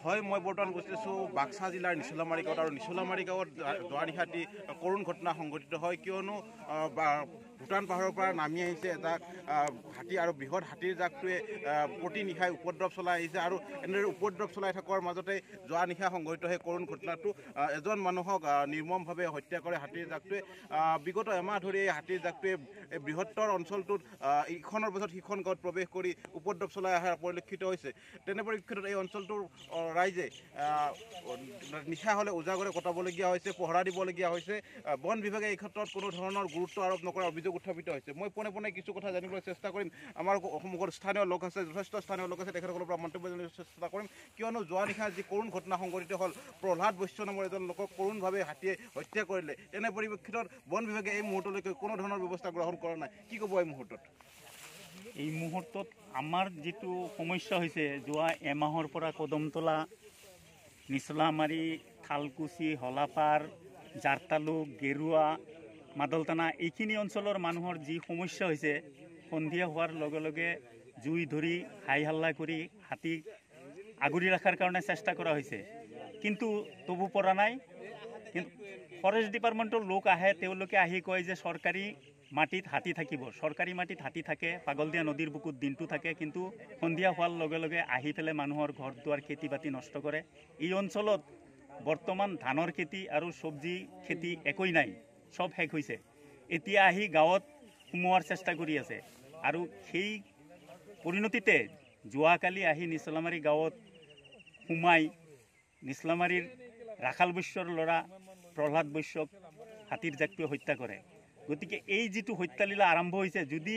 হয় মই বৰ্তমান উপস্থিত আছোঁ বাক্সা জিলাৰ নিচলামাৰী গাঁৱত আৰু নিচলামাৰী গাঁৱত যোৱা নিশাটি কৰুণ ঘটনা সংঘটিত হয় কিয়নো ভূটান পাহাৰৰ পৰা নামি আহিছে এটা হাতী আৰু বৃহৎ হাতীৰ জাকটোৱে প্ৰতি নিশাই উপদ্ৰৱ চলাই আহিছে আৰু এনেদৰে উপদ্ৰৱ চলাই থকাৰ মাজতে যোৱা নিশা সংঘটিত সেই কৰুণ ঘটনাটো এজন মানুহক নিৰ্মমভাৱে হত্যা কৰে হাতীৰ জাকটোৱে বিগত এমাহ ধৰি এই হাতীৰ জাকটোৱে বৃহত্তৰ অঞ্চলটোত ইখনৰ পিছত সিখন গাঁৱত প্ৰৱেশ কৰি উপদ্ৰৱ চলাই অহা পৰিলক্ষিত হৈছে তেনে পৰিপ্ৰেক্ষিতত এই অঞ্চলটোৰ ৰাইজে নিশা হ'লে উজাগৰে কটাবলগীয়া হৈছে পহৰা দিবলগীয়া হৈছে বন বিভাগে এই ক্ষেত্ৰত কোনো ধৰণৰ গুৰুত্ব আৰোপ নকৰাৰ অভিযোগ উত্থাপিত হৈছে মই পোনে পোনে কিছু কথা জানিবলৈ চেষ্টা কৰিম আমাৰ অসমত স্থানীয় লোক আছে যথেষ্ট স্থানীয় লোক আছে তেখেতসকলৰ পৰা মন্তব্য জানিবলৈ চেষ্টা কৰিম কিয়নো যোৱা নিশা যি কৰুণ ঘটনা সংঘটিত হ'ল প্ৰহ্লাদ বৈশ্য নামৰ এজন লোকক কৰুণভাৱে হাতীয়ে হত্যা কৰিলে তেনে পৰিপ্ৰেক্ষিতত বন বিভাগে এই মুহূৰ্তলৈকে কোনো ধৰণৰ ব্যৱস্থা গ্ৰহণ কৰা নাই কি ক'ব এই মুহূৰ্তত এই মুহূৰ্তত আমাৰ যিটো সমস্যা হৈছে যোৱা এমাহৰ পৰা কদমতলা নিচলামাৰী থালকুচি হলাপাৰ জাৰতালুক গেৰুৱা মাদলতানা এইখিনি অঞ্চলৰ মানুহৰ যি সমস্যা হৈছে সন্ধিয়া হোৱাৰ লগে লগে জুই ধৰি হাই হাল্লা কৰি হাতীক আগুৰি ৰখাৰ কাৰণে চেষ্টা কৰা হৈছে কিন্তু তবু পৰা নাই কিন্তু ফৰেষ্ট ডিপাৰ্টমেণ্টৰ লোক আহে তেওঁলোকে আহি কয় যে চৰকাৰী মাটিত হাতী থাকিব চৰকাৰী মাটিত হাতী থাকে পাগলদিয়া নদীৰ বুকুত দিনটো থাকে কিন্তু সন্ধিয়া হোৱাৰ লগে লগে আহি পেলাই মানুহৰ ঘৰ দুৱাৰ খেতি বাতি নষ্ট কৰে এই অঞ্চলত বৰ্তমান ধানৰ খেতি আৰু চব্জি খেতি একোই নাই সব শেষ হৈছে এতিয়া আহি গাঁৱত সোমোৱাৰ চেষ্টা কৰি আছে আৰু সেই পৰিণতিতে যোৱাকালি আহি নিচলামাৰী গাঁৱত সোমাই নিচলামাৰীৰ ৰাখাল বৈশ্যৰ ল'ৰা প্ৰহ্লাদ বৈশ্যক হাতীৰ জাকটোৱে হত্যা কৰে গতিকে এই যিটো হত্যালীলা আৰম্ভ হৈছে যদি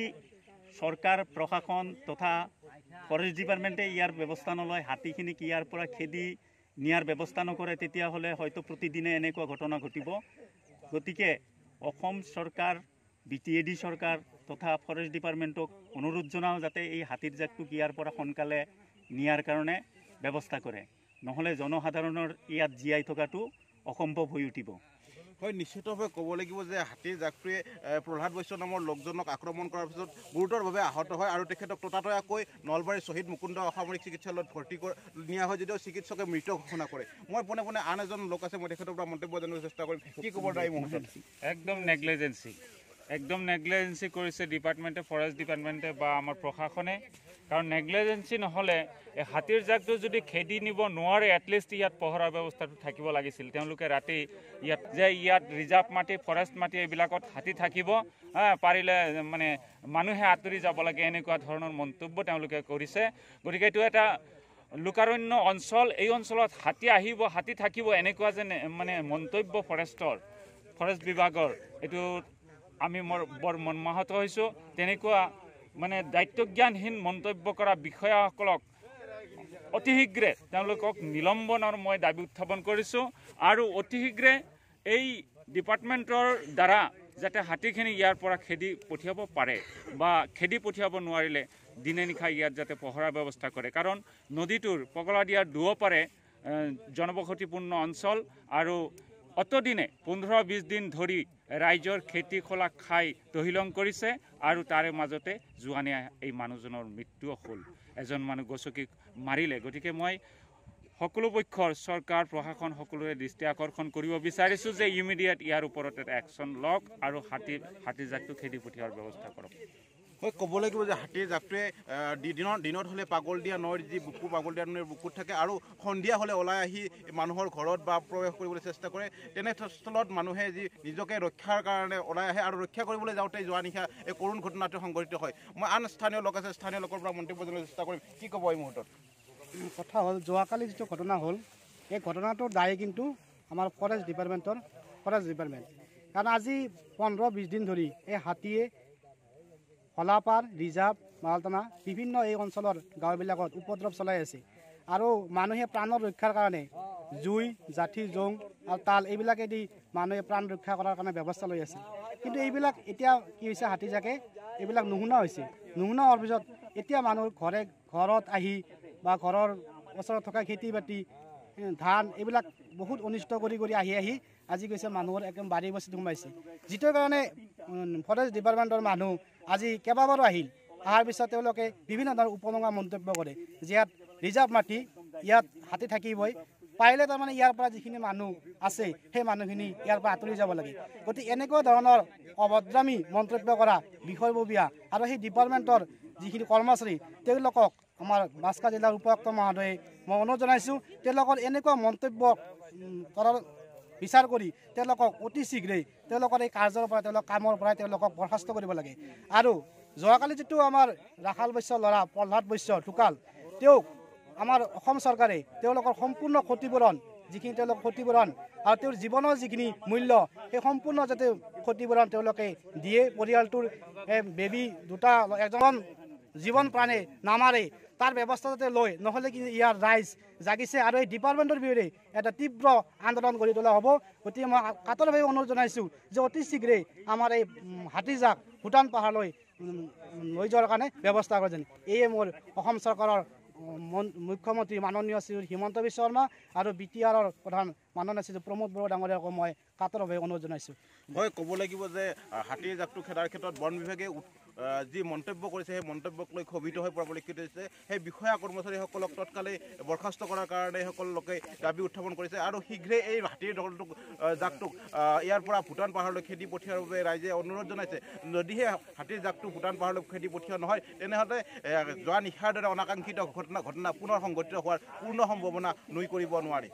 চৰকাৰ প্ৰশাসন তথা ফৰেষ্ট ডিপাৰ্টমেণ্টে ইয়াৰ ব্যৱস্থা নলয় হাতীখিনিক ইয়াৰ পৰা খেদি নিয়াৰ ব্যৱস্থা নকৰে তেতিয়াহ'লে হয়তো প্ৰতিদিনে এনেকুৱা ঘটনা ঘটিব গতিকে অসম চৰকাৰ BTAD চৰকাৰ তথা ফৰেষ্ট ডিপাৰ্টমেণ্টক অনুৰোধ জনাওঁ যাতে এই হাতীৰ জাকটোক ইয়াৰ পৰা সোনকালে নিয়াৰ কাৰণে ব্যৱস্থা কৰে নহ'লে জনসাধাৰণৰ ইয়াত জীয়াই থকাটো অসম্ভৱ হৈ উঠিব হয় নিশ্চিতভাৱে ক'ব লাগিব যে হাতীৰ জাকটোৱে প্ৰহ্লাদ বৈশ্য নামৰ লোকজনক আক্ৰমণ কৰাৰ পিছত গুৰুতৰভাৱে আহত হয় আৰু তেখেতক ততাতৈয়াকৈ নলবাৰীৰ শ্বহীদ মুকুন্দ অসামৰিক চিকিৎসালয়ত ভৰ্তি নিয়া হয় যদিও চিকিৎসকে মৃত ঘোষণা কৰে মই পোনে পোনে আন এজন লোক আছে মই তেখেতৰ পৰা মন্তব্য জানিবলৈ চেষ্টা কৰিম কি ক'ব তাৰ এই মুহূৰ্তত একদম নেগলিজেন্সি কৰিছে ডিপাৰ্টমেণ্টে ফৰেষ্ট ডিপাৰ্টমেণ্টে বা আমাৰ প্ৰশাসনে কাৰণ নেগলিজেন্সি নহ'লে এই হাতীৰ জাকটো যদি খেদি নিব নোৱাৰে এটলিষ্ট ইয়াত পহৰাৰ ব্যৱস্থাটো থাকিব লাগিছিল তেওঁলোকে ৰাতি ইয়াত ৰিজাৰ্ভ মাটি ফৰেষ্ট মাটি এইবিলাকত হাতী থাকিব পাৰিলে মানে মানুহে আঁতৰি যাব লাগে এনেকুৱা ধৰণৰ মন্তব্য তেওঁলোকে কৰিছে গতিকে এইটো এটা লোকাৰণ্য অঞ্চল এই অঞ্চলত হাতী আহিব হাতী থাকিব এনেকুৱা যেন মানে মন্তব্য ফৰেষ্ট বিভাগৰ এইটো আমি বৰ মৰ্মাহত হৈছোঁ তেনেকুৱা মানে দায়িত্বজ্ঞানহীন মন্তব্য কৰা বিষয়াসকলক অতি শীঘ্ৰে তেওঁলোকক নিলম্বনৰ মই দাবী উত্থাপন কৰিছোঁ আৰু অতি শীঘ্ৰে এই ডিপাৰ্টমেণ্টৰ দ্বাৰা যাতে হাতীখিনি ইয়াৰ পৰা খেদি পঠিয়াব পাৰে বা খেদি পঠিয়াব নোৱাৰিলে দিনে নিশা ইয়াত যাতে পহৰাৰ ব্যৱস্থা কৰে কাৰণ নদীটোৰ পগলাদিয়াৰ দুয়োপাৰে জনবসতিপূৰ্ণ অঞ্চল আৰু অতদিনে 15-20 দিন ধৰি ৰাইজৰ খেতি খোলা খাই তহিলং কৰিছে আৰু তাৰে মাজতে জোৱানে এই মানুহজনৰ মৃত্যুও হ'ল এজন মানুহ গছকি মাৰিলে গতিকে মই সকলো পক্ষৰ চৰকাৰ প্ৰশাসন সকলোৰে দৃষ্টি আকৰ্ষণ কৰিব বিচাৰিছোঁ যে ইমিডিয়েট ইয়াৰ ওপৰত এটা একশ্যন লওক আৰু হাতী জাকটো খেদি পঠিওৱাৰ ব্যৱস্থা কৰক হয় ক'ব লাগিব যে হাতীৰ জাকটোৱে দিনত হ'লে পাগলদিয়া নৈৰ যি বুকু পাগলদিয়া নৈৰ বুকুত থাকে আৰু সন্ধিয়া হ'লে ওলাই আহি মানুহৰ ঘৰত বা প্ৰৱেশ কৰিবলৈ চেষ্টা কৰে তেনেস্থলত মানুহে যি নিজকে ৰক্ষাৰ কাৰণে ওলাই আহে আৰু ৰক্ষা কৰিবলৈ যাওঁতে যোৱা নিশা এই কৰুণ ঘটনাটো সংঘটিত হয় মই আন স্থানীয় লোক আছে স্থানীয় লোকৰ পৰা মন্তব্য জানিবলৈ চেষ্টা কৰিম কি ক'ব এই মুহূৰ্তত কথা হ'ল যোৱাকালি যিটো ঘটনা হ'ল এই ঘটনাটোৰ দায়ী কিন্তু আমাৰ ফৰেষ্ট ডিপাৰ্টমেণ্ট কাৰণ আজি 15-20 দিন ধৰি এই হাতীয়ে হলাপাৰ ৰিজাৰ্ভ মালতানা বিভিন্ন এই অঞ্চলৰ গাঁওবিলাকত উপদ্ৰৱ চলাই আছে আৰু মানুহে প্ৰাণৰ ৰক্ষাৰ কাৰণে জুই জাঠি জং আৰু তাল এইবিলাকেদি মানুহে প্ৰাণ ৰক্ষা কৰাৰ কাৰণে ব্যৱস্থা লৈ আছে কিন্তু এইবিলাক এতিয়া কি হৈছে হাতী জাকে এইবিলাক নুশুনা হৈছে নুশুনা হোৱাৰ পিছত এতিয়া মানুহ ঘৰত আহি বা ঘৰৰ ওচৰত থকা খেতি বাতি ধান এইবিলাক বহুত অনিষ্ট কৰি আহি আজি কৈছে মানুহৰ একদম বাৰী বস্তিত সোমাইছে যিটোৰ কাৰণে ফৰেষ্ট ডিপাৰ্টমেণ্টৰ মানুহ আজি কেইবাবাৰো অহাৰ পিছত তেওঁলোকে বিভিন্ন ধৰণৰ উপনঙা মন্তব্য কৰে যে ইয়াত ৰিজাৰ্ভ মাটি ইয়াত হাতী থাকিবই পাৰিলে তাৰমানে ইয়াৰ পৰা যিখিনি মানুহ আছে সেই মানুহখিনি ইয়াৰ পৰা আঁতৰি যাব লাগে গতিকে এনেকুৱা ধৰণৰ অভদ্ৰামী মন্তব্য কৰা বিষয়ববীয়া আৰু সেই ডিপাৰ্টমেণ্টৰ যিখিনি কৰ্মচাৰী তেওঁলোকক আমাৰ বাক্সা জিলাৰ উপায়ুক্ত মহোদয়ে মই অনুৰোধ জনাইছোঁ তেওঁলোকৰ এনেকুৱা মন্তব্য বিচাৰ কৰি তেওঁলোকক অতি শীঘ্ৰেই তেওঁলোকৰ এই কাৰ্যৰ পৰা তেওঁলোকৰ কামৰ পৰাই তেওঁলোকক বৰ্খাস্ত কৰিব লাগে আৰু যোৱাকালি যিটো আমাৰ ৰাখাল বৈশ্যৰ ল'ৰা প্ৰহ্লাদ বৈশ্য ঢুকাল তেওঁক আমাৰ অসম চৰকাৰে তেওঁলোকৰ সম্পূৰ্ণ ক্ষতিপূৰণ যিখিনি তেওঁলোক ক্ষতিপূৰণ আৰু তেওঁৰ জীৱনৰ যিখিনি মূল্য সেই সম্পূৰ্ণ যাতে ক্ষতিপূৰণ তেওঁলোকে দিয়ে পৰিয়ালটোৰ বেবী দুটা এজন জীৱন প্ৰাণে নামাৰে তাৰ ব্যৱস্থা যাতে লয় নহ'লে কি ইয়াৰ ৰাইজ জাগিছে আৰু এই ডিপাৰ্টমেণ্টৰ বিৰুদ্ধে এটা তীব্ৰ আন্দোলন গঢ়ি তোলা হ'ব গতিকে মই কাতৰভাৱে অনুৰোধ জনাইছোঁ যে অতি শীঘ্ৰেই আমাৰ এই হাতীজাক ভূটান পাহাৰলৈ লৈ যোৱাৰ কাৰণে ব্যৱস্থা কৰে যেন এয়ে মোৰ অসম চৰকাৰৰ মুখ্যমন্ত্ৰী মাননীয় শ্ৰী হিমন্ত বিশ্ব শৰ্মা আৰু BTRৰ প্ৰধান মাননীয় শ্ৰী প্ৰমোদ বড়ো ডাঙৰীয়াকো মই কাতৰভাৱে অনুৰোধ জনাইছোঁ হয় ক'ব লাগিব যে হাতীৰ জাকটো খেদাৰ ক্ষেত্ৰত বন বিভাগে যি মন্তব্য কৰিছে সেই মন্তব্যক লৈ ক্ষোভিত হৈ পৰা পৰিলক্ষিত হৈছে সেই বিষয়া কৰ্মচাৰীসকলক তৎকালে বৰ্খাস্ত কৰাৰ কাৰণে সকলো লোকে দাবী উত্থাপন কৰিছে আৰু শীঘ্ৰেই এই হাতীৰ দলটোক জাকটোক ইয়াৰ পৰা ভূটান পাহাৰলৈ খেদি পঠিওৱাৰ বাবে ৰাইজে অনুৰোধ জনাইছে যদিহে হাতীৰ জাকটো ভূটান পাহাৰলৈ খেদি পঠিওৱা নহয় তেনেহ'লে যোৱা নিশাৰ দৰে অনাকাংক্ষিত ঘটনা পুনৰ সংঘটিত হোৱাৰ পূৰ্ণ সম্ভাৱনা নুই কৰিব নোৱাৰি